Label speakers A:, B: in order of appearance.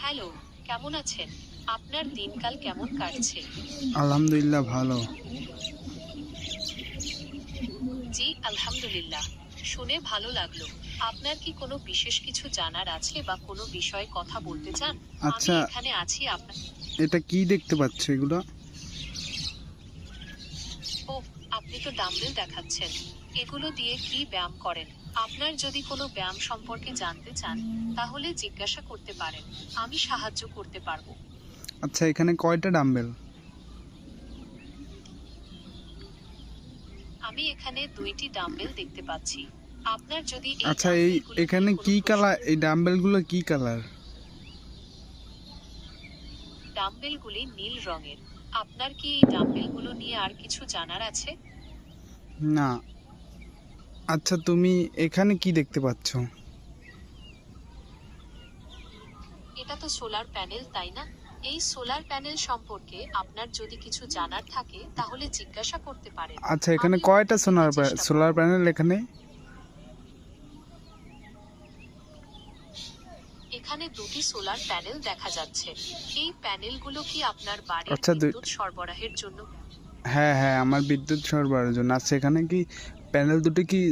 A: Hello, কেমন আছেন? আপনার দিনকাল কেমন কাটছে?
B: আলহামদুলিল্লাহ ভালো।
A: জি, আলহামদুলিল্লাহ। শুনে ভালো লাগলো। আপনার কি কোনো বিশেষ কিছু জানার আছে বা কোনো বিষয়ে কথা বলতে চান? আমি
B: আচ্ছা,
A: এখানে আছি আপনার।
B: এটা কি দেখতে পাচ্ছ এগুলো?
A: ওহ, আপনি তো ডাম্বেল দেখাচ্ছেন। এগুলো দিয়ে কি ব্যায়াম করেন? আপনার যদি কোনো ব্যায়াম সম্পর্কে জানতে চান, তাহলে জিজ্ঞাসা করতে পারেন। আমি সাহায্য করতে পারবো।
B: আচ্ছা, এখানে কয়টা ডাম্বেল?
A: আমি এখানে 2টি ডাম্বেল দেখতে পাচ্ছি। আপনার যদি এই
B: আচ্ছা,
A: ডাম্বেলগুলো নিয়ে
B: এখানে
A: কোনো
B: কি
A: প্রশ্ন।
B: কালার? এই ডাম্বেলগুলো কি কালার?
A: ডাম্বেলগুলি নীল রঙের। আপনার কি এই ডাম্বেলগুলো নিয়ে আর কিছু জানার আছে?
B: না। আচ্ছা, তুমি এখানে কি দেখতে পাচ্ছ?
A: এটা তো সোলার প্যানেল, তাই না? এই সোলার প্যানেল সম্পর্কে আপনার যদি কিছু জানার থাকে তাহলে জিজ্ঞাসা করতে পারেন।
B: আচ্ছা, এখানে
A: আমি
B: কয়টা
A: উত্তর দিতে চেষ্টা
B: সোলার
A: করব।
B: প্যানেল এখানে?
A: এখানে 2টি সোলার প্যানেল দেখা যাচ্ছে। এই প্যানেলগুলো কি আপনার বাড়ির
B: আচ্ছা,
A: বিদ্যুৎ সরবরাহের জন্য?
B: হ্যাঁ হ্যাঁ, আমার বিদ্যুৎ সরবরাহের জন্য। আচ্ছা, এখানে কি প্যানেল দুটো কি